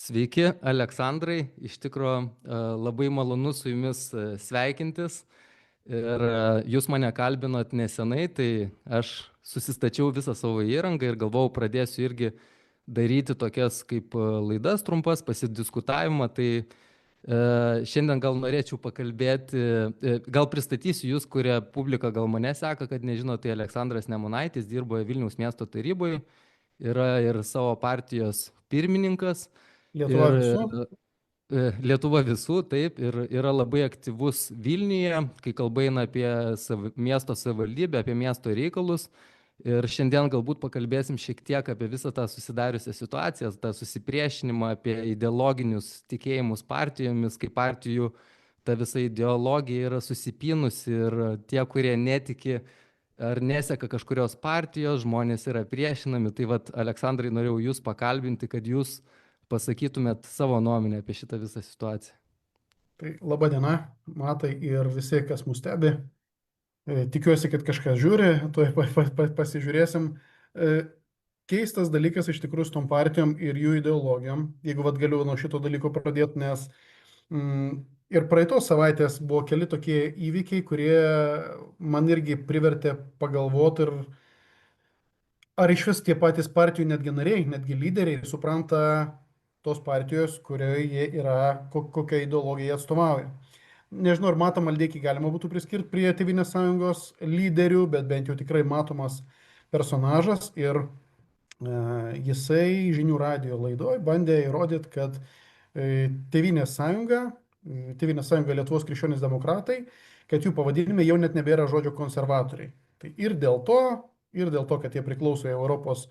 Sveiki, Aleksandrai. Iš tikrųjų, labai malonu su jumis sveikintis. Ir jūs mane kalbinot nesenai, tai aš susistačiau visą savo įrangą ir galvojau, pradėsiu irgi daryti tokias kaip laidas trumpas, pasidiskutavimą. Tai šiandien gal norėčiau pakalbėti, gal pristatysiu jūs, kurie publika gal mane seka, kad nežino, tai Aleksandras Nemunaitis dirbo Vilniaus miesto taryboje, yra ir savo partijos pirmininkas. Lietuva Ir visų. Lietuva visų, taip, ir yra labai aktyvus Vilniuje, kai kalba eina apie miesto savivaldybę, apie miesto reikalus. Ir šiandien galbūt pakalbėsim šiek tiek apie visą tą susidariusią situaciją, tą susipriešinimą, apie ideologinius tikėjimus partijomis, kaip partijų ta visa ideologija yra susipynusi ir tie, kurie netiki ar neseka kažkurios partijos, žmonės yra priešinami. Tai vat, Aleksandrai, norėjau jūs pakalbinti, kad jūs pasakytumėt savo nuomonę apie šitą visą situaciją. Tai laba diena, Matai ir visi, kas mus stebi. Tikiuosi, kad kažkas žiūri, tuoj pasižiūrėsim. Keistas dalykas iš tikrųjų su tom partijom ir jų ideologijom, jeigu vat galiu nuo šito dalyko pradėti, nes ir praeitos savaitės buvo keli tokie įvykiai, kurie man irgi privertė pagalvoti, ir ar iš vis tie patys partijų netgi nariai, netgi lyderiai supranta tos partijos, kurioje jie yra, kokią ideologiją atstovauja. Nežinau, ar Matą Maldeikį galima būtų priskirti prie Tėvynės sąjungos lyderių, bet bent jau tikrai matomas personažas, ir jisai žinių radijo laidoj bandė įrodyti, kad Tėvynės sąjunga Lietuvos krikščionys demokratai, kad jų pavadinime jau net nebėra žodžio konservatoriai. Tai ir dėl to, kad jie priklauso Europos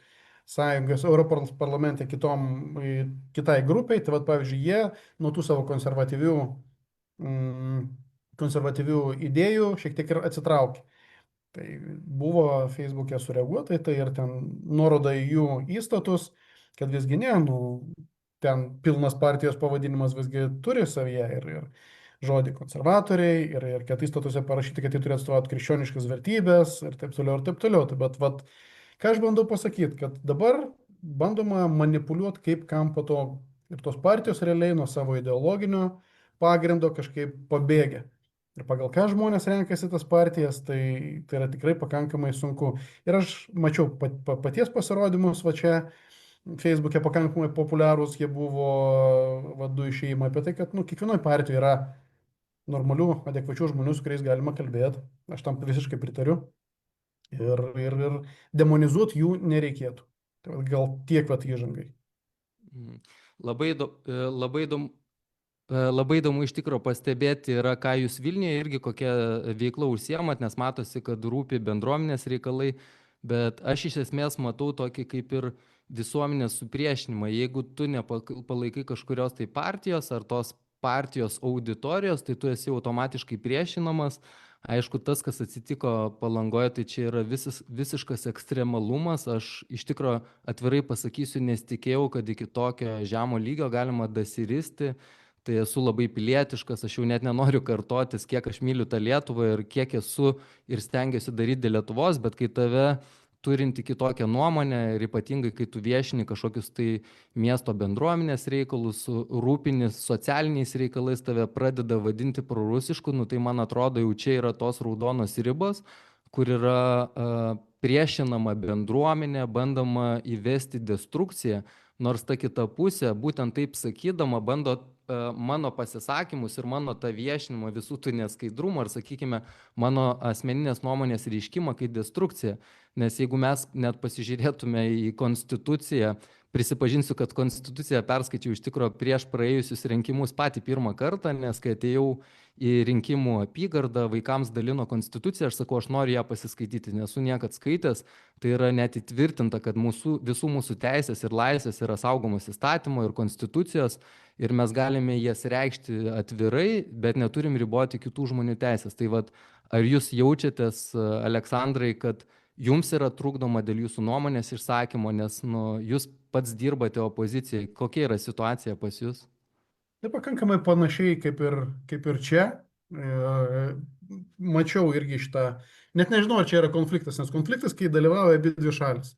Sąjungos, Europos parlamente kitai grupiai, tai vat, pavyzdžiui, jie nuo tų savo konservatyvių idėjų šiek tiek ir atsitraukė. Tai buvo Facebook'e sureaguota, tai ir ten nuoroda į jų įstatus, kad visgi ne, ten pilnas partijos pavadinimas visgi turi savyje ir žodį konservatoriai, ir kad įstatuose parašyti, kad jie turi atstovauti krikščioniškas vertybės ir taip toliau, ir taip toliau. Tai bet vat, ką aš bandau pasakyti, kad dabar bandoma manipuliuoti kaip kam patogu. Ir tos partijos realiai nuo savo ideologinio pagrindo kažkaip pabėgia. Ir pagal ką žmonės renkasi tas partijas, tai yra tikrai pakankamai sunku. Ir aš mačiau paties pasirodymus, va čia Facebook'e pakankamai populiarūs, jie buvo du išėjimai apie tai, kad kiekvienoje partijoje yra normalių, adekvačių žmonių, su kuriais galima kalbėti. Aš tam visiškai pritariu. Ir demonizuoti jų nereikėtų. Tai gal tiek vat įžangai. Labai įdomu iš tikrųjų pastebėti yra, ką jūs Vilniuje irgi kokią veiklą užsiemat, nes matosi, kad rūpi bendruomenės reikalai, bet aš iš esmės matau tokį kaip ir visuomenės supriešinimą. Jeigu tu nepalaikai kažkurios tai partijos ar tos partijos auditorijos, tai tu esi automatiškai priešinamas. Aišku, tas, kas atsitiko Palangoje, tai čia yra visiškas ekstremalumas. Aš iš tikrųjų atvirai pasakysiu, nesitikėjau, kad iki tokio žemo lygio galima dasiristi. Tai esu labai pilietiškas, aš jau net nenoriu kartotis, kiek aš myliu tą Lietuvą ir kiek esu ir stengiuosi daryti dėl Lietuvos, bet kai tave turinti kitokią nuomonę ir ypatingai, kai tu viešini kažkokius tai miesto bendruomenės reikalus, rūpinis socialiniais reikalais, tave pradeda vadinti prorusišku, tai man atrodo, jau čia yra tos raudonos ribos, kur yra priešinama bendruomenė, bandoma įvesti destrukciją, nors ta kita pusė, būtent taip sakydama, bando mano pasisakymus ir mano tą viešinimą visų tų neskaidrumą, ar sakykime, mano asmeninės nuomonės reiškimą kaip destrukciją. Nes jeigu mes net pasižiūrėtume į Konstituciją, prisipažinsiu, kad Konstituciją perskaičiau iš tikrųjų prieš praėjusius rinkimus patį pirmą kartą, nes kai atėjau į rinkimų apygardą, vaikams dalino Konstituciją, aš sakau, aš noriu ją pasiskaityti, nesu niekad skaitęs, tai yra net įtvirtinta, kad visų mūsų teisės ir laisvės yra saugomos įstatymo ir Konstitucijos, ir mes galime jas reikšti atvirai, bet neturim riboti kitų žmonių teisės. Tai vat, ar jūs jaučiatės, Aleksandrai, kad jums yra trukdoma dėl jūsų nuomonės išsakymo, nes jūs pats dirbate opozicijai. Kokia yra situacija pas jūs? Tai pakankamai panašiai kaip ir čia. Mačiau irgi šitą, net nežinau, ar čia yra konfliktas, nes konfliktas, kai dalyvauja abi dvi šalis.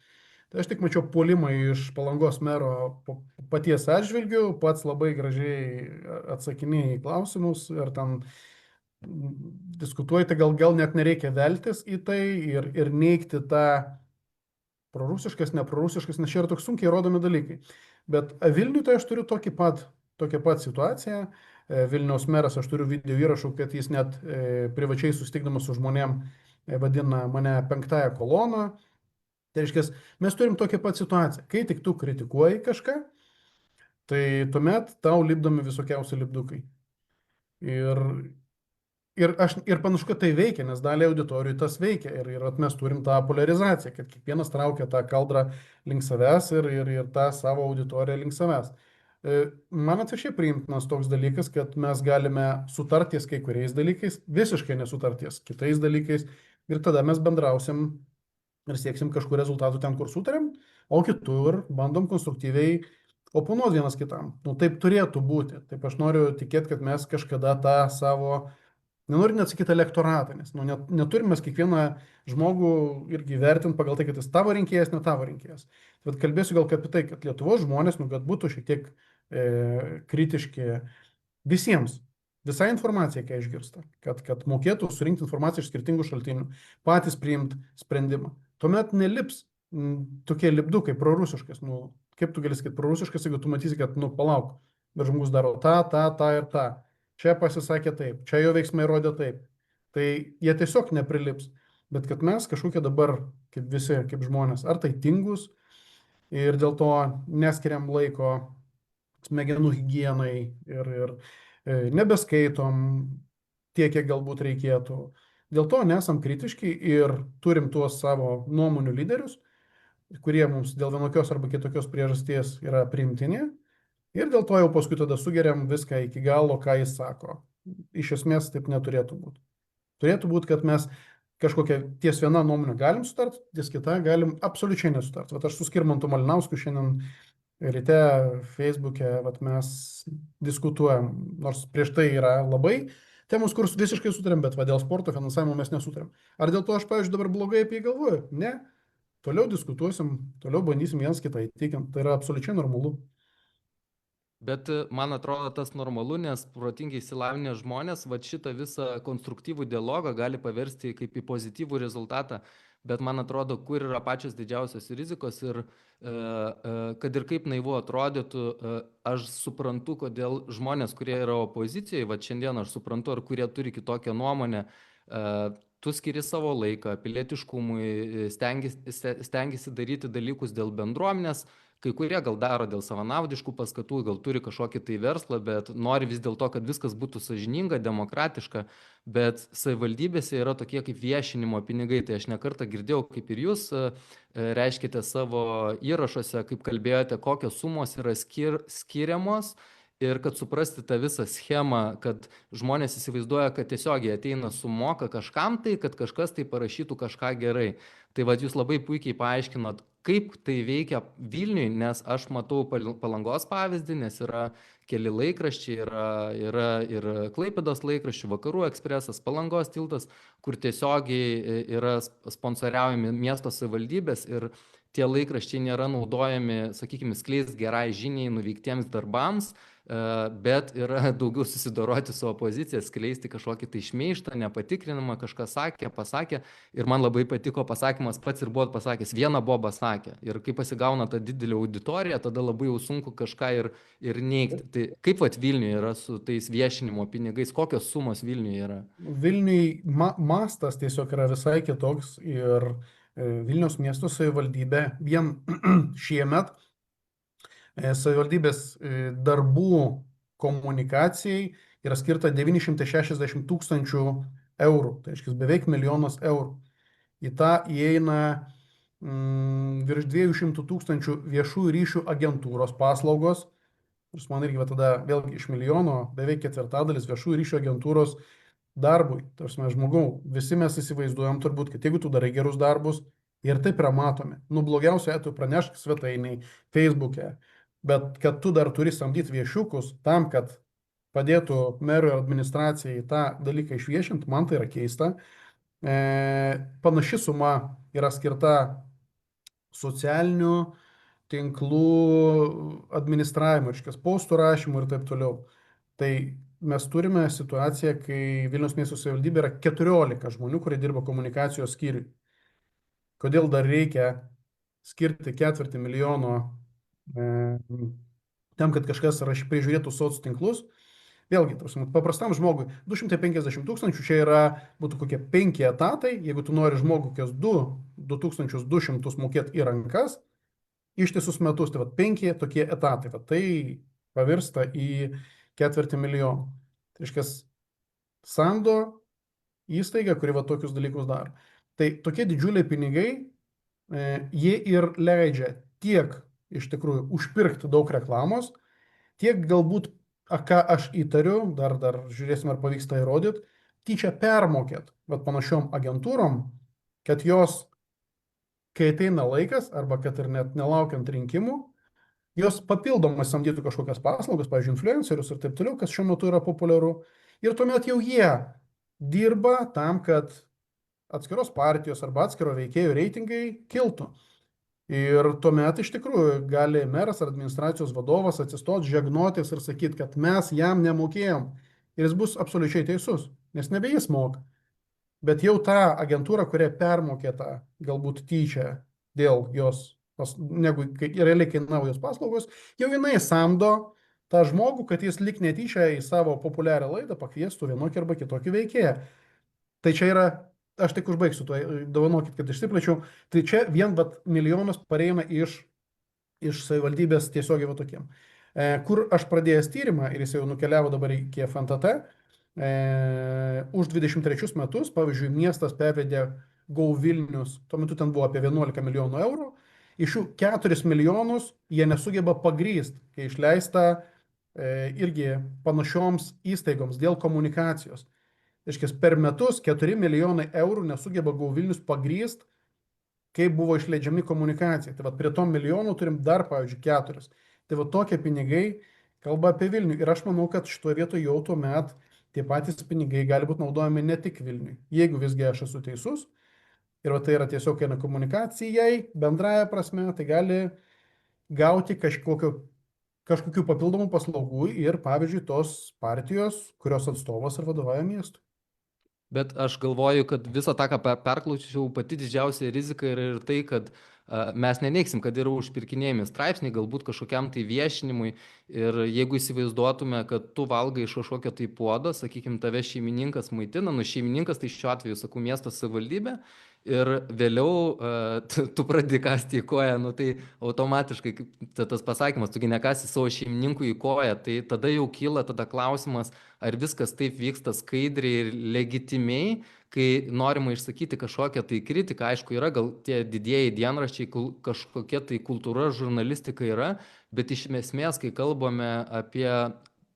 Tai aš tik mačiau puolimą iš Palangos mero paties atžvilgių, pats labai gražiai atsakinėjai į klausimus ir ten diskutuoti, gal net nereikia veltis į tai ir neigti tą prorusiškas, neprorusiškas, nes čia yra toks sunkiai rodomi dalykai. Bet Vilniuje tai aš turiu tokią pat situaciją. Vilniaus meras, aš turiu video įrašų, kad jis net privačiai sustikdamas su žmonėm vadina mane penktąją koloną. Tai reiškia, mes turim tokią pat situaciją. Kai tik tu kritikuoji kažką, tai tuomet tau lipdomi visokiausi lipdukai. Ir panašu, kad tai veikia, nes dalį auditorijų tas veikia. Ir mes turim tą polarizaciją, kad kiekvienas traukia tą kaldrą link savęs ir tą savo auditoriją link savęs. Man atvirkščiai priimtinas toks dalykas, kad mes galime sutarties kai kuriais dalykais, visiškai nesutarties kitais dalykais, ir tada mes bendrausim ir sieksim kažkur rezultatų ten, kur sutarėm, o kitur bandom konstruktyviai oponuoti vienas kitam. Nu, taip turėtų būti. Taip aš noriu tikėti, kad mes kažkada tą savo, nenoriu net sakyti elektoratą, nes neturim mes kiekvieną žmogų irgi vertinti pagal tai, kad jis tavo rinkėjas, ne tavo rinkėjas. Bet kalbėsiu gal apie tai, kad Lietuvos žmonės, kad būtų šiek tiek kritiški visiems, visą informaciją, kai išgirsta, kad mokėtų surinkti informaciją iš skirtingų šaltinių, patys priimti sprendimą. Tuomet nelips tokie lipdukai prorusiškas. Kaip tu gali sakyti prorusiškas, jeigu tu matysi, kad, palauk, bet žmogus daro tą ir tą. Čia pasisakė taip, čia jo veiksmai rodė taip. Tai jie tiesiog neprilips. Bet kad mes kažkokie dabar, kaip visi, kaip žmonės, ar tai tingus ir dėl to neskiriam laiko smegenų higienai ir nebeskaitom tiek, kiek galbūt reikėtų. Dėl to nesam kritiški ir turim tuos savo nuomonių lyderius, kurie mums dėl vienokios arba kitokios priežasties yra priimtini. Ir dėl to jau paskui tada sugeriam viską iki galo, ką jis sako. Iš esmės taip neturėtų būti. Turėtų būti, kad mes kažkokią ties vieną nuomonę galim sutart, ties kitą galim absoliučiai nesutart. Vat aš su Skirmantu Malinausku šiandien ryte Facebook'e mes diskutuojam, nors prieš tai yra labai temus, kur visiškai sutarėm, bet dėl sporto finansavimo mes nesutarėm. Ar dėl to aš, pavyzdžiui, dabar blogai apie jį galvoju? Ne. Toliau diskutuosim, toliau bandysim vienas kitą įtikinti. Tai yra absoliučiai normalu. Bet man atrodo tas normalu, nes protingai išsilavinę žmonės šitą visą konstruktyvų dialogą gali paversti kaip į pozityvų rezultatą. Bet man atrodo, kur yra pačios didžiausios rizikos ir kad ir kaip naivu atrodytų, aš suprantu, kodėl žmonės, kurie yra opozicijoje, šiandien aš suprantu, ar kurie turi kitokią nuomonę, tu skiri savo laiką pilietiškumui, stengiasi daryti dalykus dėl bendruomenės, kai kurie gal daro dėl savanaudiškų paskatų, gal turi kažkokį tai verslą, bet nori vis dėlto, kad viskas būtų sąžininga, demokratiška, bet savivaldybėse yra tokie kaip viešinimo pinigai. Tai aš nekartą girdėjau, kaip ir jūs reiškite savo įrašuose, kaip kalbėjote, kokios sumos yra skiriamos. Ir kad suprasti tą visą schemą, kad žmonės įsivaizduoja, kad tiesiog jie ateina sumoka kažkam tai, kad kažkas tai parašytų kažką gerai. Tai jūs labai puikiai paaiškinot, kaip tai veikia Vilniui, nes aš matau Palangos pavyzdį, nes yra keli laikraščiai, yra ir Klaipėdos laikraščių, Vakarų ekspresas, Palangos tiltas, kur tiesiogiai yra sponsoriaujami miesto savivaldybės ir tie laikraščiai nėra naudojami, sakykime, skleisti gerai žiniai nuveiktiems darbams, bet yra daugiau susidoroti su opozicija, skleisti kažkokį tai šmeižtą, nepatikrinimą, kažką sakė, pasakė. Ir man labai patiko pasakymas, pats ir buvot pasakęs, vieną bobą sakė. Ir kai pasigauna tą didelį auditoriją, tada labai jau sunku kažką ir neigti. Tai kaip Vilniuje yra su tais viešinimo pinigais, kokios sumos Vilniuje yra? Vilniui mastas tiesiog yra visai kitoks ir Vilniaus miesto savivaldybė vien šiemet savivaldybės darbų komunikacijai yra skirta 960 000 eurų, tai reiškia beveik 1 milijonas eurų. Į tą įeina virš 200 000 viešųjų ryšių agentūros paslaugos, nors man irgi tada vėlgi iš milijono beveik ketvirtadalis viešųjų ryšių agentūros darbui. Tarsi žmogau, visi mes įsivaizduojam turbūt, kad jeigu tu darai gerus darbus, ir taip yra matomi. Blogiausia, tu pranešk svetainiai, Facebook'e, bet kad tu dar turi samdyti viešiukus tam, kad padėtų merui ir administracijai tą dalyką išviešinti, man tai yra keista. Panaši suma yra skirta socialinių tinklų administravimo, reiškia, postų rašymų ir taip toliau. Tai mes turime situaciją, kai Vilniaus miesto savivaldybė yra 14 žmonių, kurie dirba komunikacijos skyriui. Kodėl dar reikia skirti 250 000 tam, kad kažkas prižiūrėtų soc tinklus? Vėlgi, paprastam žmogui 250 000 čia būtų kokie 5 etatai, jeigu tu nori žmogų kokios 2200 mokėti į rankas, ištisus metus, tai 5 tokie etatai, tai pavirsta į 250 000. Tai reiškia, samdo įstaiga, kuri tokius dalykus daro. Tai tokie didžiuliai pinigai, jie ir leidžia tiek iš tikrųjų užpirkti daug reklamos, tiek galbūt, ką aš įtariu, dar žiūrėsime, ar pavyks tai įrodyti, tyčia permokėt panašiom agentūrom, kad jos, kai ateina laikas, arba kad ir net nelaukiant rinkimų, jos papildomai samdytų kažkokias paslaugas, pavyzdžiui, influencerius ir taip toliau, kas šiuo metu yra populiaru. Ir tuomet jau jie dirba tam, kad atskiros partijos arba atskiro veikėjų reitingai kiltų. Ir tuomet iš tikrųjų gali meras ar administracijos vadovas atsistoti, žegnotis ir sakyti, kad mes jam nemokėjom. Ir jis bus absoliučiai teisus, nes nebe jis moka. Bet jau ta agentūra, kuria permokėta galbūt tyčia dėl jos, negu realiai kainavo jos paslaugos, jau jinai samdo tą žmogų, kad jis lik netyčia į savo populiarią laidą pakviestų vienokį arba kitokį veikėją. Tai čia yra, aš tik užbaigsiu, dovanokit, kad išsiplėčiau, tai čia vien milijonas pareina iš savivaldybės tiesiogiai tokiem. Kur aš pradėjęs tyrimą ir jis jau nukeliavo dabar iki FNTT, už 23 metus, pavyzdžiui, miestas pervedė Go Vilnius, tuo metu ten buvo apie 11 milijonų eurų, iš jų 4 milijonus jie nesugeba pagrysti, kai išleista irgi panašioms įstaigoms dėl komunikacijos. Reiškia, per metus 4 milijonai eurų nesugeba Go Vilnius pagrysti, kaip buvo išleidžiami komunikacija. Tai prie to milijonų turim dar, pavyzdžiui, 4. Tai tokie pinigai kalba apie Vilnių. Ir aš manau, kad šitoje vietoje jau tuomet tie patys pinigai gali būti naudojami ne tik Vilniui. Jeigu visgi aš esu teisus, ir tai yra tiesiog eina komunikacijai, bendraja prasme, tai gali gauti kažkokių papildomų paslaugų ir, pavyzdžiui, tos partijos, kurios atstovas ir vadovauja miestui. Bet aš galvoju, kad visą tą, ką perklausiau, pati didžiausia rizika yra ir tai, kad mes neneiksim, kad yra užpirkinėjami straipsniai, galbūt kažkokiam tai viešinimui. Ir jeigu įsivaizduotume, kad tu valgai iš kažkokio tai puodo, sakykime, tave šeimininkas maitina, šeimininkas, tai šiuo atveju, sakau, miesto savivaldybė, ir vėliau tu pradedi kasti į koją, tai automatiškai tas pasakymas, tugi nekasi savo šeimininkui į koją, tai tada jau kyla tada klausimas, ar viskas taip vyksta skaidriai ir legitimiai, kai norima išsakyti kažkokią tai kritiką. Aišku, yra gal tie didieji dienraščiai, kažkokia tai kultūra, žurnalistika yra, bet iš esmės, kai kalbame apie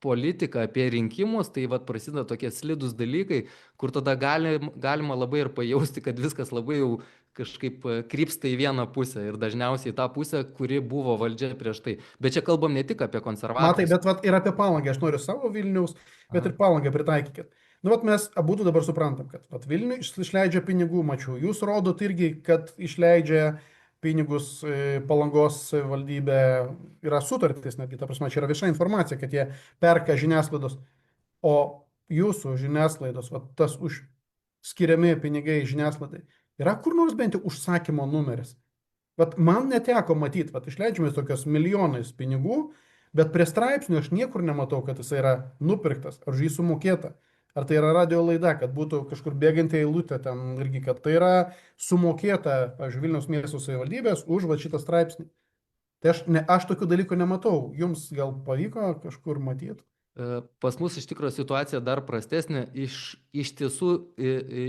politiką, apie rinkimus, tai prasideda tokie slidus dalykai, kur tada galima labai ir pajausti, kad viskas labai jau kažkaip krypsta į vieną pusę ir dažniausiai tą pusę, kuri buvo valdžia prieš tai. Bet čia kalbam ne tik apie konservatorius. Matai, bet ir apie Palangą, aš noriu savo Vilniaus, bet ir Palangą pritaikykit. Mes abu dabar suprantam, kad Vilniui išleidžia pinigų, mačiau, jūs rodot irgi, kad išleidžia pinigus Palangos valdybė, yra sutartis, netgi, ta prasme, čia yra vieša informacija, kad jie perka žiniasklaidos, o jūsų žiniasklaidos, tas skiriami pinigai žiniasklaidai, yra kur nors bent jau užsakymo numeris. Man neteko matyti, išleidžiame tokios milijonais pinigų, bet prie straipsnių aš niekur nematau, kad jis yra nupirktas, ar už jį sumokėta. Ar tai yra radio laida, kad būtų kažkur bėganti eilutė ten irgi, kad tai yra sumokėta, pavyzdžiui, Vilniaus miesto savivaldybės už šitą straipsnį. Tai aš tokių dalykų nematau. Jums gal pavyko kažkur matyti? Pas mus iš tikrųjų situacija dar prastesnė. Iš tiesų,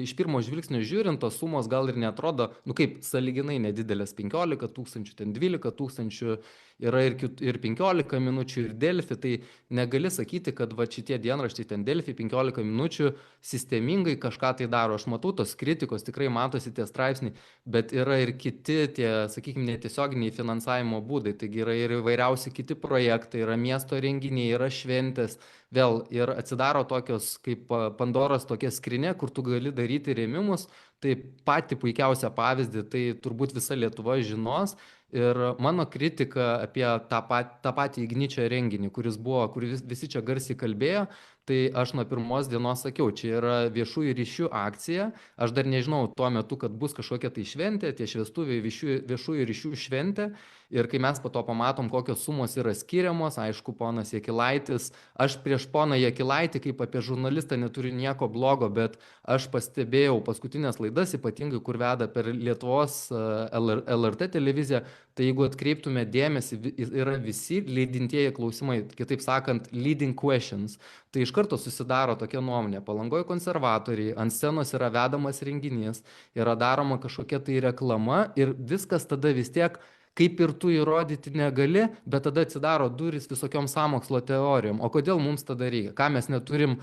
iš pirmo žvilgsnio žiūrint, tos sumos gal ir netrodo, kaip sąlyginai nedidelės, 15 000, ten 12 000, yra ir 15 minučių, ir Delfi, tai negali sakyti, kad šitie dienraščiai, ten Delfi 15 minučių sistemingai kažką tai daro. Aš matau tos kritikos, tikrai matosi tie straipsniai, bet yra ir kiti tie, sakykime, netiesioginiai finansavimo būdai, taigi yra ir įvairiausi kiti projektai, yra miesto renginiai, yra šventės. Vėl ir atsidaro tokios kaip Pandoros tokia skrinė, kur tu gali daryti rėmimus, Tai patį puikiausią pavyzdį, tai turbūt visa Lietuva žinos. Ir mano kritika apie tą patį Igničio renginį, kur visi čia garsiai kalbėjo, tai aš nuo pirmos dienos sakiau, čia yra viešųjų ryšių akcija. Aš dar nežinau tuo metu, kad bus kažkokia tai šventė, tie šviestuviai viešųjų ryšių šventė. Ir kai mes po to pamatom, kokios sumos yra skiriamos, aišku, ponas Jakilaitis, aš prieš poną Jakilaitį kaip apie žurnalistą neturiu nieko blogo, bet aš pastebėjau paskutinės laidas, ypatingai kur veda per Lietuvos LRT televiziją, tai jeigu atkreiptume dėmesį, yra visi lydintieji klausimai, kitaip sakant, leading questions. Tai iš karto susidaro tokia nuomonė. Palangoje konservatoriai, ant scenos yra vedamas renginys, yra daroma kažkokia tai reklama ir viskas tada vis tiek kaip ir tu įrodyti negali, bet tada atsidaro durys visokiom sąmokslo teorijom. O kodėl mums tada reikia? Ką mes neturim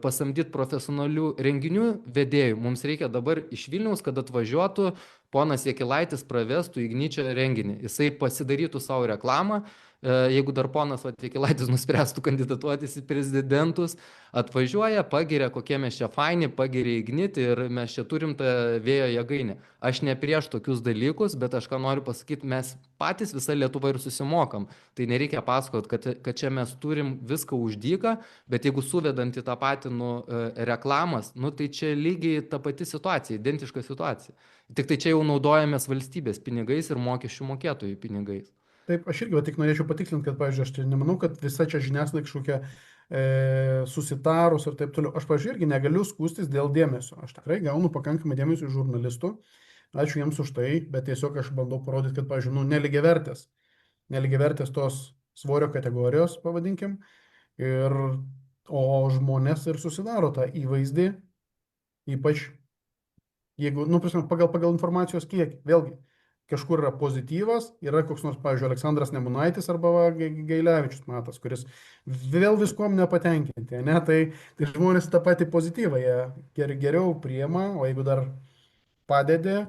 pasamdyti profesionalių renginių vedėjų? Mums reikia dabar iš Vilniaus, kad atvažiuotų ponas Jakilaitis, pravestų Igničio renginį. Jisai pasidarytų savo reklamą. Jeigu dar ponas Jakilaitis nuspręstų kandidatuotis į prezidentus, atvažiuoja, pagiria, kokie mes čia faini, pagiria Ignitį ir mes čia turim tą vėjo jėgainę. Aš ne prieš tokius dalykus, bet aš ką noriu pasakyti, mes patys visą Lietuvą ir susimokam. Tai nereikia pasakot, kad čia mes turim viską už dyką, bet jeigu suvedant į tą patį reklamas, tai čia lygiai ta pati situacija, identiška situacija. Tik tai čia jau naudojamės valstybės pinigais ir mokesčių mokėtojų pinigais. Taip, aš irgi tik norėčiau patikslinti, kad, pavyzdžiui, aš nemanau, kad visa čia žiniasklaida kažkokia susitarus ir taip toliau. Aš, pavyzdžiui, irgi negaliu skūstis dėl dėmesio. Aš tikrai gaunu pakankamai dėmesio iš žurnalistų. Ačiū jiems už tai, bet tiesiog aš bandau parodyti, kad, pavyzdžiui, nelygiavertės tos svorio kategorijos, pavadinkim, o žmonės ir susidaro tą įvaizdį, ypač jeigu, pagal informacijos kiekį, vėlgi. Kažkur yra pozityvas, yra koks nors, pavyzdžiui, Aleksandras Nemunaitis arba Gailevičius Matas, kuris vėl viskuom nepatenkinti, ne? Tai žmonės tą patį pozityvą jie geriau priima, o jeigu dar padedi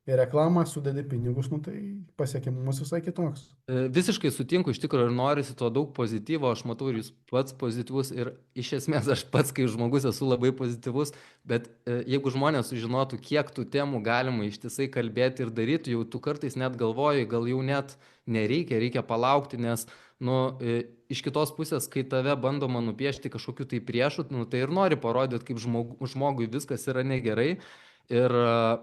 į reklamą, sudedi pinigus, tai pasiekimumas visai kitoks. Visiškai sutinku, iš tikrųjų, ir norisi to daug pozityvo, aš matau ir jūs pats pozityvus ir iš esmės aš pats kaip žmogus esu labai pozityvus, bet jeigu žmonės sužinotų, kiek tų temų galima ištisai kalbėti ir daryti, jau tu kartais net galvoji, gal jau net reikia palaukti, nes iš kitos pusės, kai tave bandoma nupiešti kažkokiu tai priešu, tai ir nori parodyti, kaip žmogui viskas yra negerai. Ir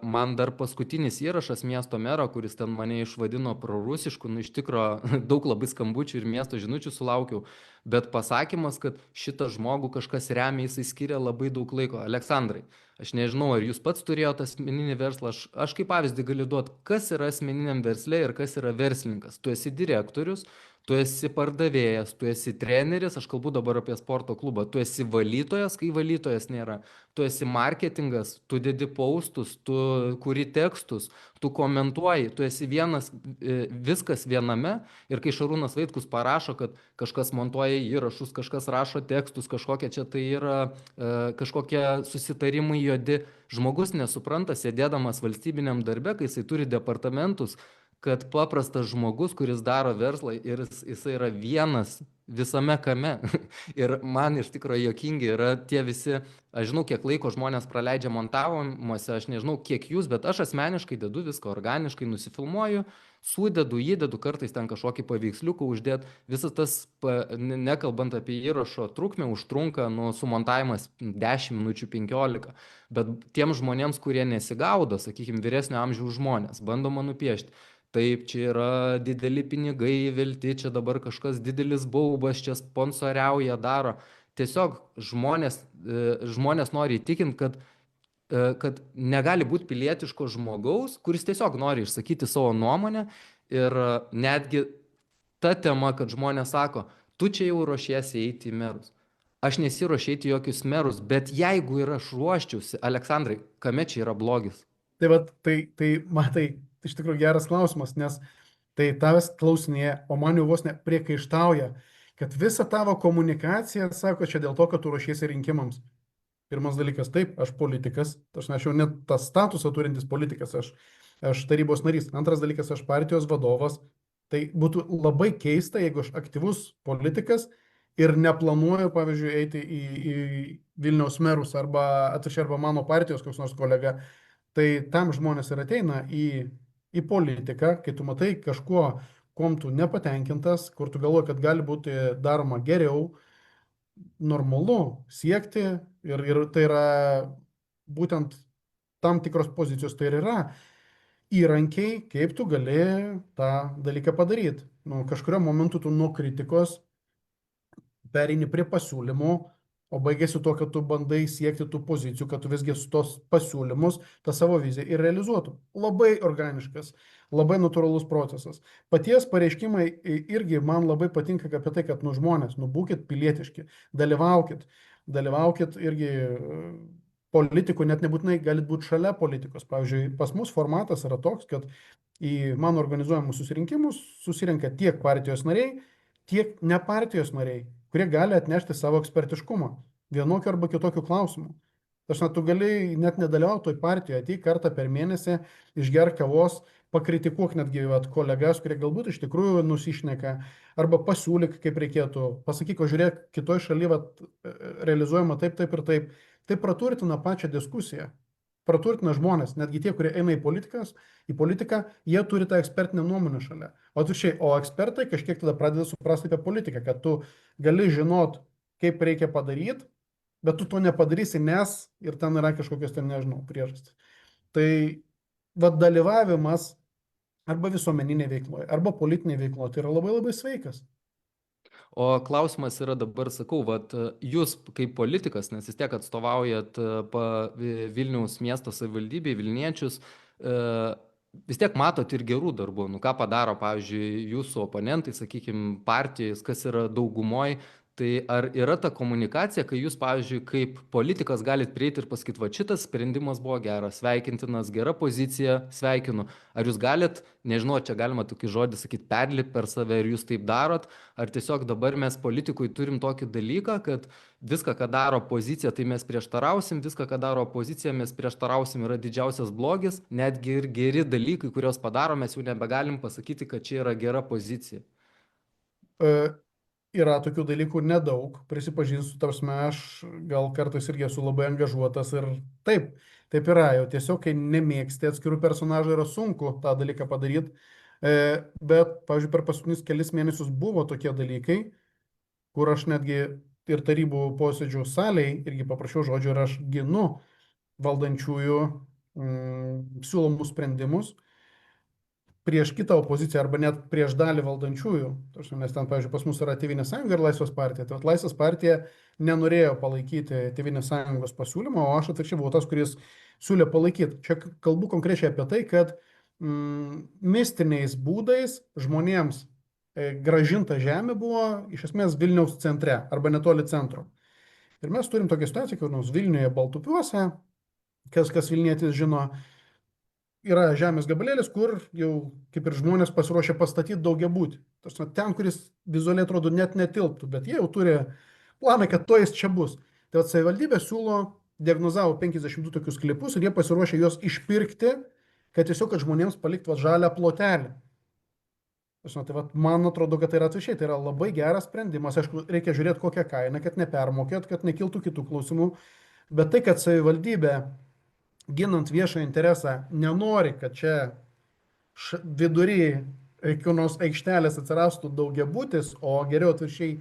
man dar paskutinis įrašas miesto mero, kuris ten mane išvadino prorusišku, iš tikro daug labai skambučių ir miesto žinučių sulaukiau, bet pasakymas, kad šitą žmogų kažkas remia, jisai skiria labai daug laiko. Aleksandrai, aš nežinau, ar jūs pats turėjote asmeninį verslą, aš kaip pavyzdį galiu duoti, kas yra asmeniniam versle ir kas yra verslininkas. Tu esi direktorius, tu esi pardavėjas, tu esi treneris, aš kalbu dabar apie sporto klubą, tu esi valytojas, kai valytojas nėra, tu esi marketingas, tu dedi postus, tu kuri tekstus, tu komentuoji, tu esi viskas viename ir kai Šarūnas Vaitkus parašo, kad kažkas montuoja įrašus, kažkas rašo tekstus, kažkokie čia tai yra kažkokie susitarimai juodi, žmogus nesupranta, sėdėdamas valstybiniam darbe, kai jisai turi departamentus, kad paprastas žmogus, kuris daro verslą ir jisai yra vienas visame kame. Ir man iš tikrųjų juokingi yra tie visi, aš žinau, kiek laiko žmonės praleidžia montavimuose, aš nežinau, kiek jūs, bet aš asmeniškai dedu viską organiškai, nusifilmuoju, įdedu kartais ten kažkokį paveiksliuką uždėti. Visas tas, nekalbant apie įrašo trukmę, užtrunka sumontavimas 10 minučių 15. Bet tiem žmonėms, kurie nesigaudo, sakykime, vyresnio amžiaus žmonės, bandoma nupiešti. Taip, čia yra dideli pinigai įvelti, čia dabar kažkas didelis baubas, čia sponsoriauja, daro. Tiesiog žmonės nori įtikinti, kad negali būti pilietiško žmogaus, kuris tiesiog nori išsakyti savo nuomonę. Ir netgi ta tema, kad žmonės sako, tu čia jau ruošiesi eiti į merus. Aš nesiruošiu eiti į jokius merus, bet jeigu ir aš ruoščiausi, Aleksandrai, kame čia yra blogis? Tai matai, iš tikrųjų geras klausimas, nes tai tavęs klausinėje, o man jau vos nepriekaištauja, kad visa tavo komunikacija, sako, čia dėl to, kad tu ruošiesi rinkimams. Pirmas dalykas, taip, aš politikas, aš jau net tą statusą turintis politikas, aš tarybos narys. Antras dalykas, aš partijos vadovas. Tai būtų labai keista, jeigu aš aktyvus politikas ir neplanuoju, pavyzdžiui, eiti į Vilniaus merus arba mano partijos koks nors kolega Tai tam žmonės ir ateina į politiką, kai tu matai kažkuo, kuom tu nepatenkintas, kur tu galvoji, kad gali būti daroma geriau, normalu siekti ir tai yra būtent tam tikros pozicijos, tai ir yra įrankiai, kaip tu gali tą dalyką padaryti. Nu, kažkurio momentu tu nuo kritikos pereini prie pasiūlymų, o baigėsi tuo, kad tu bandai siekti tų pozicijų, kad tu visgi su tos pasiūlymus, tą savo viziją ir realizuotum. Labai organiškas, labai natūralus procesas. Paties pareiškimai irgi man labai patinka apie tai, kad nu žmonės, nu būkit pilietiški, dalyvaukit irgi politikų, net nebūtinai galit būti šalia politikos. Pavyzdžiui, pas mus formatas yra toks, kad į mano organizuojamus susirinkimus susirenka tiek partijos nariai, tiek ne partijos nariai, kurie gali atnešti savo ekspertiškumą vienokiu arba kitokiu klausimu. Tačiau tu gali net nedalyvauti toj partijoje, ateik kartą per mėnesį, išgerk kavos, pakritikuok netgi kolegas, kurie galbūt iš tikrųjų nusišneka, arba pasiūlyk, kaip reikėtų, pasakyk, o žiūrėk, kitoj šaly realizuojama taip, taip ir taip. Tai praturtina pačią diskusiją, praturtina žmonės, netgi tie, kurie eina į politiką, jie turi tą ekspertinę nuomonę šalia. O ekspertai kažkiek tada pradeda suprasti apie politiką, kad tu gali žinot, kaip reikia padaryti, bet tu to nepadarysi, nes ir ten yra kažkokios, ten nežinau, priežastys. Tai dalyvavimas arba visuomeninė veikloje, arba politinė veikloje, tai yra labai labai sveikas. O klausimas yra dabar, sakau, jūs kaip politikas, nes vis tiek atstovaujat Vilniaus miesto savivaldybėje, Vilniečius, vis tiek matot ir gerų darbų. Nu, ką padaro, pavyzdžiui, jūsų oponentai, sakykime, partijos, kas yra daugumoje. Tai ar yra ta komunikacija, kai jūs, pavyzdžiui, kaip politikas galit prieiti ir pasakyti, va šitas sprendimas buvo geras, sveikintinas, gera pozicija, sveikinu. Ar jūs galit, nežinau, čia galima tokį žodį sakyti, perlipti per save ir jūs taip darot, ar tiesiog dabar mes politikui turim tokį dalyką, kad viską, ką daro opozicija, tai mes prieštarausim, viską, ką daro opozicija, mes prieštarausim, yra didžiausias blogis, netgi ir geri dalykai, kuriuos padaro, mes jau nebegalim pasakyti, kad čia yra gera pozicija. Yra tokių dalykų nedaug, prisipažinsiu, tarsi aš gal kartais irgi esu labai angažuotas ir taip yra, jau tiesiog, kai nemėgsti atskirų personažų, yra sunku tą dalyką padaryti, bet, pavyzdžiui, per paskutinius kelis mėnesius buvo tokie dalykai, kur aš netgi ir tarybų posėdžių salėje irgi paprašiau žodžio ir aš ginu valdančiųjų siūlomus sprendimus prieš kitą opoziciją arba net prieš dalį valdančiųjų. Nes ten, pavyzdžiui, pas mus yra Tėvynės sąjunga ir Laisvės partija. Tai Laisvės partija nenorėjo palaikyti Tėvynės sąjungos pasiūlymą, o aš atvirkščiai buvau tas, kuris siūlė palaikyti. Čia kalbu konkrečiai apie tai, kad mistiniais būdais žmonėms gražinta žemė buvo iš esmės Vilniaus centre arba netoli centro. Ir mes turim tokią situaciją, kad Vilniuje Baltupiuose, kas Vilnietis žino, yra žemės gabalėlis, kur jau kaip ir žmonės pasiruošę pastatyti daugiabutį. Ten, kuris vizualiai atrodo net netilptų, bet jie jau turi planą, kad to jis čia bus. Tai savivaldybė diagnozavo 52 tokius sklypus ir jie pasiruošę juos išpirkti, kad tiesiog žmonėms palikti žalią plotelį. Tai man atrodo, kad tai yra atvirkščiai, tai yra labai geras sprendimas. Aišku, reikia žiūrėti kokią kainą, kad nepermokėt, kad nekiltų kitų klausimų. Bet tai, kad savivaldybė ginant viešą interesą, nenori, kad čia vidury kiekvienos aikštelės atsirastų daugiabutis, o geriau atvirkščiai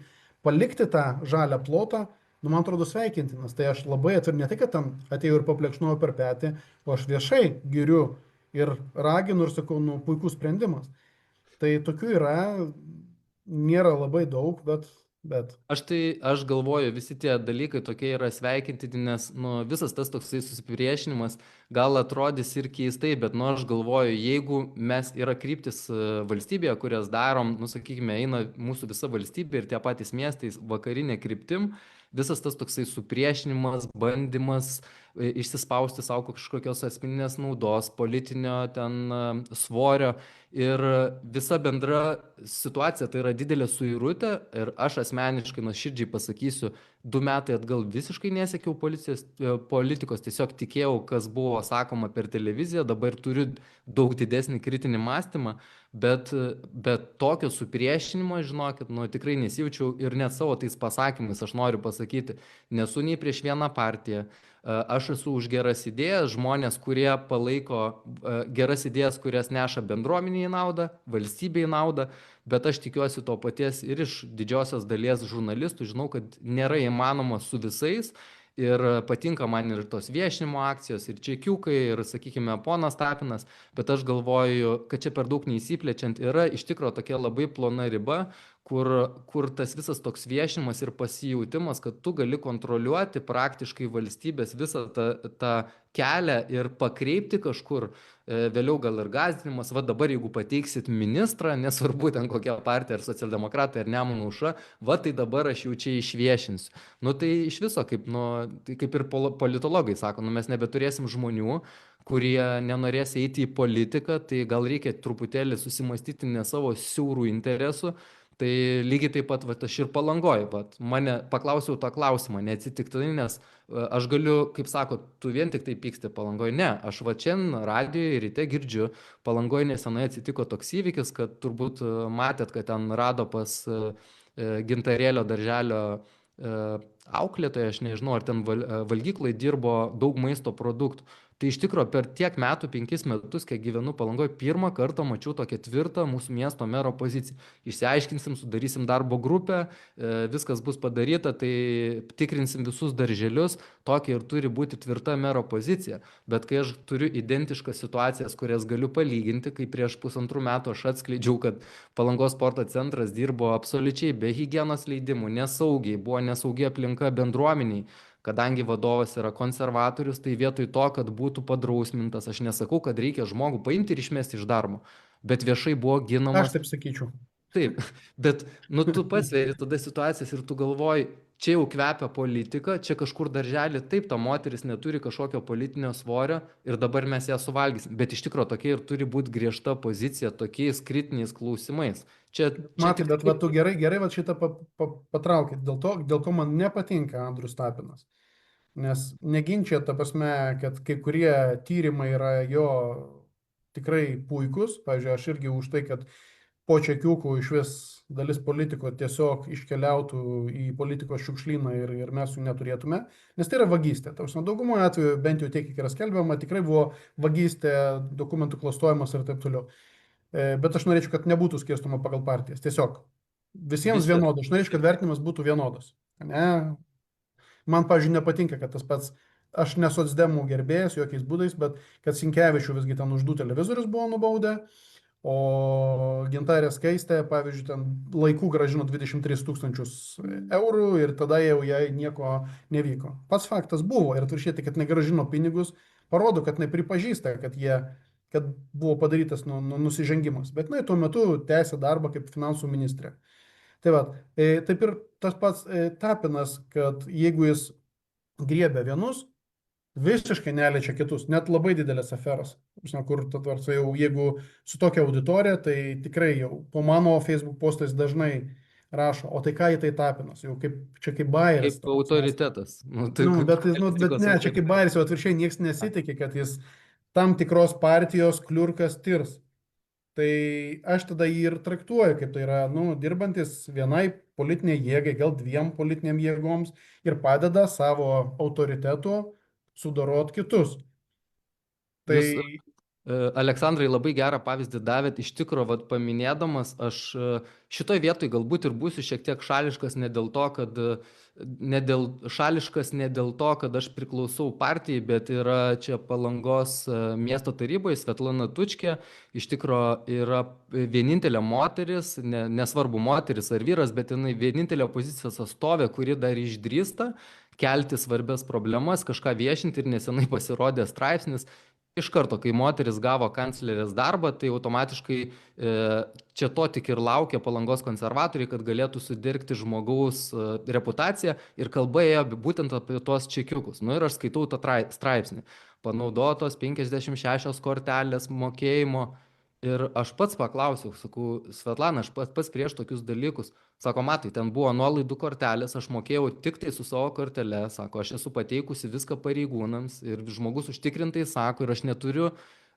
palikti tą žalią plotą, man atrodo sveikintinas. Tai aš labai ne tai, kad ten atėjau ir paplekšnuoju per petį, o aš viešai giriu ir raginu ir sakau, puikus sprendimas. Tai tokių yra, nėra labai daug, bet... Aš galvoju, visi tie dalykai tokie yra sveikintini, nes visas tas toksai susipriešinimas gal atrodys ir keistai, bet aš galvoju, jeigu mes yra kryptis valstybėje, kurias darom, sakykime, eina mūsų visa valstybė ir tie patys miestai vakarinė kryptim, visas tas toksai supriešinimas, bandymas išsispausti savo kažkokios asmeninės naudos, politinio ten svorio ir visa bendra situacija tai yra didelė suirutė ir aš asmeniškai nuoširdžiai pasakysiu, 2 metai atgal visiškai nesiekiau politikos, tiesiog tikėjau, kas buvo sakoma per televiziją, dabar turiu daug didesnį kritinį mąstymą, bet tokio supriešinimo, žinokit, nu, tikrai nesijaučiau ir net savo tais pasakymais aš noriu pasakyti, nesu nei prieš vieną partiją. Aš esu už geras idėjas, žmonės, kurie palaiko geras idėjas, kurias neša bendruomeniai naudą, valstybei naudą, bet aš tikiuosi to paties ir iš didžiosios dalies žurnalistų. Žinau, kad nėra įmanoma su visais. Ir patinka man ir tos viešinimo akcijos, ir čekiukai, ir, sakykime, ponas Tapinas, bet aš galvoju, kad čia per daug neįsiplečiant yra iš tikrųjų tokia labai plona riba, kur tas visas toks viešinimas ir pasijautimas, kad tu gali kontroliuoti praktiškai valstybės visą tą kelią ir pakreipti kažkur, vėliau gal ir gąsdinimas, va dabar jeigu pateiksit ministrą, nesvarbu ten kokia partija, ar socialdemokratai, ar Nemuno aušra, va tai dabar aš jau čia išviešinsiu. Nu tai iš viso, kaip, nu, tai kaip ir politologai sako, nu mes nebeturėsim žmonių, kurie nenorės eiti į politiką, tai gal reikia truputėlį susimastyti ne savo siaurų interesų. Tai lygiai taip pat, va, aš ir Palangoju, mane paklausiau tą klausimą, neatsitiktinai, nes aš galiu, kaip sako, tu vien tik tai pyksti Palangoju. Ne, aš va čia radijoje ryte girdžiu, Palangoju nesenai atsitiko toks įvykis, kad turbūt matėt, kad ten rado pas Gintarėlio darželio auklėtoja, aš nežinau, ar ten valgyklai dirbo daug maisto produktų. Tai iš tikrųjų per tiek metų, 5 metus, kiek gyvenu Palangoje, pirmą kartą mačiau tokią tvirtą mūsų miesto mero poziciją. Išsiaiškinsim, sudarysim darbo grupę, viskas bus padaryta, tai tikrinsim visus darželius, tokia ir turi būti tvirta mero pozicija. Bet kai aš turiu identiškas situacijas, kurias galiu palyginti, kai prieš 1,5 metų aš atskleidžiau, kad Palangos sporto centras dirbo absoliučiai be higienos leidimų, nesaugiai, buvo nesaugi aplinka bendruomeniai, kadangi vadovas yra konservatorius, tai vietoj to, kad būtų padrausmintas, aš nesakau, kad reikia žmogų paimti ir išmesti iš darbo, bet viešai buvo ginamas. Aš taip sakyčiau. Taip, bet nu, tu pasveri tada situacijas ir tu galvoji, čia jau kvepia politika, čia kažkur darželį, taip, ta moteris neturi kažkokio politinio svorio ir dabar mes ją suvalgysim, bet iš tikrųjų tokia ir turi būti griežta pozicija tokiais kritiniais klausimais. Čia Matai, bet va, tu gerai va šitą patraukit, dėl ko man nepatinka Andrius Tapinas. Nes neginčia, ta prasme, kad kai kurie tyrimai yra jo tikrai puikus. Pavyzdžiui, aš irgi už tai, kad po čekiukų iš vis dalis politikų tiesiog iškeliautų į politikos šiukšlyną ir mes jų neturėtume, nes tai yra vagystė. Daugumoje atveju, bent jau tiek, kiek yra skelbiama, tikrai buvo vagystė, dokumentų klastojimas ir taip toliau. Bet aš norėčiau, kad nebūtų skirstoma pagal partijas. Tiesiog visiems vienodai. Aš norėčiau, kad vertinimas būtų vienodas. Ne? Man, pavyzdžiui, nepatinka, kad tas pats, aš nesocdemų gerbėjas jokiais būdais, bet kad Sinkevičių visgi ten už 2 televizorius buvo nubaudę, o Gintarė Skaistė, pavyzdžiui, ten laikų gražino 23 000 eurų ir tada jau jai nieko nevyko. Pats faktas buvo ir atvirkščiai, kad negražino pinigus, parodo, kad nepripažįsta, kad buvo padarytas nusižengimas. Bet tuo metu tęsė darbą kaip finansų ministrė. Tai va, taip ir tas pats Tapinas, kad jeigu jis griebia vienus, visiškai neliečia kitus, net labai didelės aferos. Kur jau jeigu su tokia auditorija, tai tikrai jau po mano Facebook postais dažnai rašo, o tai ką į tai Tapinas, jau čia kaip bajeris. Kaip autoritetas. Bet ne, čia kaip bajeris, jau atvirkščiai niekas nesitikė, kad jis tam tikros partijos kliurkas tirs. Tai aš tada jį ir traktuoju, kaip tai yra, dirbantis vienai politiniai jėgai, gal 2 politiniam jėgoms ir padeda savo autoritetu sudorot kitus. Tai... Jūs, Aleksandrai, labai gerą pavyzdį davėt, iš tikrųjų, paminėdamas, aš šitoj vietoj galbūt ir būsiu šiek tiek šališkas ne dėl to, kad aš priklausau partijai, bet yra čia Palangos miesto taryboje Svetlana Tučkė, iš tikrųjų yra vienintelė moteris, nesvarbu moteris ar vyras, bet jinai vienintelė opozicijos atstovė, kuri dar išdrįsta kelti svarbias problemas, kažką viešinti ir nesenai pasirodė straipsnis. Iš karto, kai moteris gavo kanclerės darbą, tai automatiškai čia to tik ir laukia Palangos konservatoriai, kad galėtų sudirgti žmogaus reputaciją ir kalba ėjo būtent apie tuos čekiukus. Ir aš skaitau tą straipsnį. Panaudotos 56 kortelės mokėjimo. Ir aš pats paklausiau, sakau, Svetlana, aš pats prieš tokius dalykus. Sako, matai, ten buvo nuolaidų kortelės, aš mokėjau tik tai su savo kortele, sako, aš esu pateikusi viską pareigūnams ir žmogus užtikrintai sako, ir aš neturiu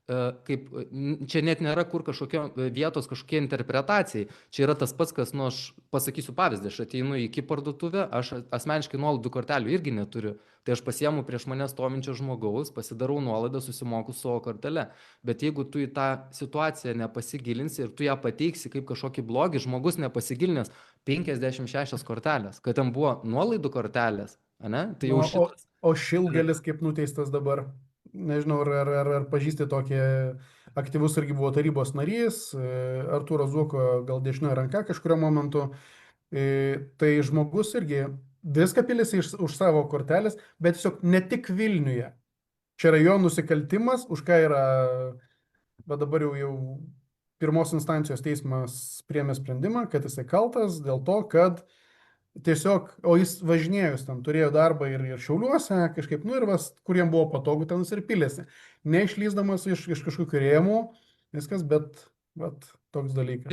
čia net nėra kur kažkokio vietos kažkokie interpretacijai. Čia yra tas pats, kas, nu, aš pasakysiu pavyzdį, aš ateinu iki parduotuvę, aš asmeniškai nuolaidų kortelių irgi neturiu. Tai aš pasiemu prieš mane stovinčio žmogaus, pasidarau nuolaidą, susimoku savo kortelę. Bet jeigu tu į tą situaciją nepasigilinsi ir tu ją pateiksi kaip kažkokį blogį, žmogus nepasigilinęs 56 kortelės, kad ten buvo nuolaidų kortelės, ne? Tai jau Nu, šitas. o Šilgelis kaip nuteistas dabar, nežinau, ar pažįsti tokį aktyvus irgi buvo tarybos narys, Artūro Zuoko gal dešinioji ranka kažkurio momentu. Tai žmogus irgi viską pilėsi už savo kortelės, bet tiesiog ne tik Vilniuje. Čia yra jo nusikaltimas, už ką yra, bet dabar jau pirmos instancijos teismas priėmė sprendimą, kad jisai kaltas dėl to, kad tiesiog, o jis važinėjus tam, turėjo darbą ir Šiauliuose, kažkaip, nu ir vas, kuriem buvo patogu, ten jis ir pilėsi. Neišlyzdamas iš kažkokių rėmų, viskas, bet toks dalykas.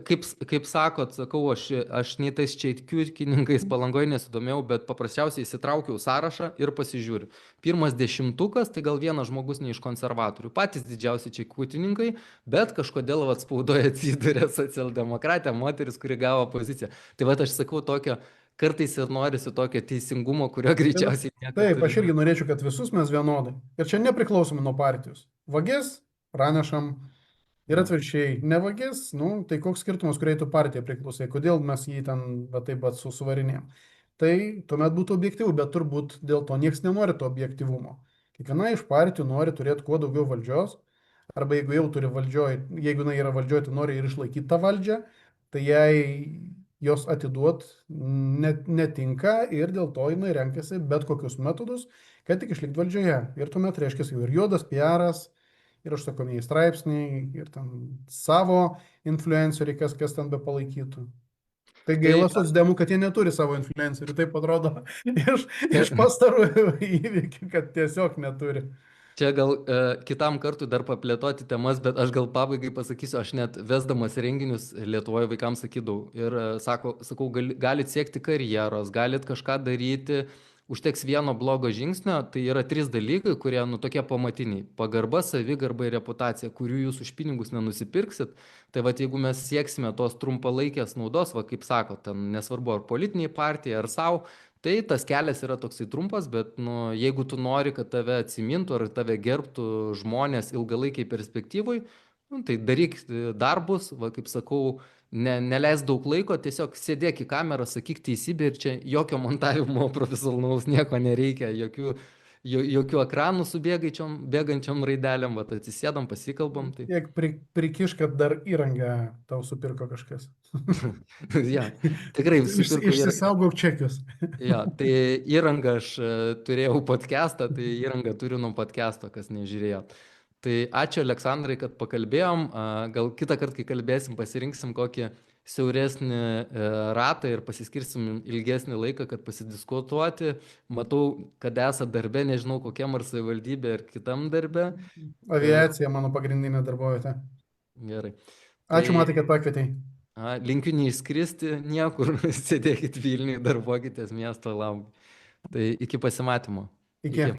Kaip sakot, sakau, aš nei tais čeitkiukininkais Palangoje nesidomėjau, bet paprasčiausiai įsitraukiau sąrašą ir pasižiūriu. Pirmas 10, tai gal vienas žmogus ne iš konservatorių, patys didžiausi čeitkiukininkai, bet kažkodėl spaudoje atsidūrė socialdemokratė, moteris, kuri gavo poziciją. Tai aš sakau tokio, kartais ir norisi tokio teisingumo, kurio greičiausiai niekada. Taip, aš irgi norėčiau, kad visus mes vienodai. Ir čia nepriklausomai nuo partijos. Vagis, pranešam. Ir atvirkščiai, ne vagis, nu, tai koks skirtumas, kuriai tu partija priklausai, kodėl mes jį ten taip pat suvarinėjom. Tai tuomet būtų objektyvų, bet turbūt dėl to niekas nenori to objektyvumo. Kiekviena iš partijų nori turėti kuo daugiau valdžios, arba jeigu jau turi valdžioj, jeigu jinai yra valdžioj, tai nori ir išlaikyti tą valdžią, tai jai jos atiduot netinka ir dėl to jinai renkasi bet kokius metodus, kad tik išlikti valdžioje. Ir tuomet reiškia jau ir juodas PR'as, ir užsakomieji straipsniai, ir ten savo influenceriai, kas ten be palaikytų. Tai gaila socdemų, kad jie neturi savo influencerių, taip atrodo iš pastarųjų įvykių, kad tiesiog neturi. Čia gal kitam kartui dar paplėtoti temas, bet aš gal pabaigai pasakysiu, aš net vesdamas renginius Lietuvoje vaikams sakydavau ir sakau, galit siekti karjeros, galit kažką daryti, užteks vieno blogo žingsnio, tai yra 3 dalykai, kurie, nu, tokie pamatiniai. Pagarba, savigarba ir reputacija, kurių jūs už pinigus nenusipirksit. Tai jeigu mes sieksime tos trumpalaikės naudos, kaip sako, ten nesvarbu ar politiniai partijai, ar savo, tai tas kelias yra toksai trumpas, bet, nu, jeigu tu nori, kad tave atsimintų ar tave gerbtų žmonės ilgalaikiai perspektyvai, nu, tai daryk darbus, kaip sakau, neleis daug laiko, tiesiog sėdėk į kamerą, sakyk teisybę ir čia jokio montavimo profesionalaus nieko nereikia, jokių ekranų su bėgančiom raidelėm, atsisėdam, pasikalbam. Tai... Tiek prikiš, kad dar įrangą tau supirko kažkas. Ja, tikrai supirko. Išsisaugok čekius. Ja, tai įrangą aš turėjau podcastą, tai įrangą turiu nuo podcast'o, kas nežiūrėjo. Tai ačiū Aleksandrai, kad pakalbėjom, gal kitą kartą, kai kalbėsim, pasirinksim kokį siauresnį ratą ir pasiskirsim ilgesnį laiką, kad pasidiskutuoti. Matau, kad esate darbe, nežinau kokiam ar savivaldybė ar kitam darbe. Aviacija mano pagrindinė darbovietė. Gerai. Ačiū, Matai, kad pakvietei. Linkiu neišskristi niekur, sėdėkit Vilniuje, darbuokitės miesto labui. Tai iki pasimatymo. Iki.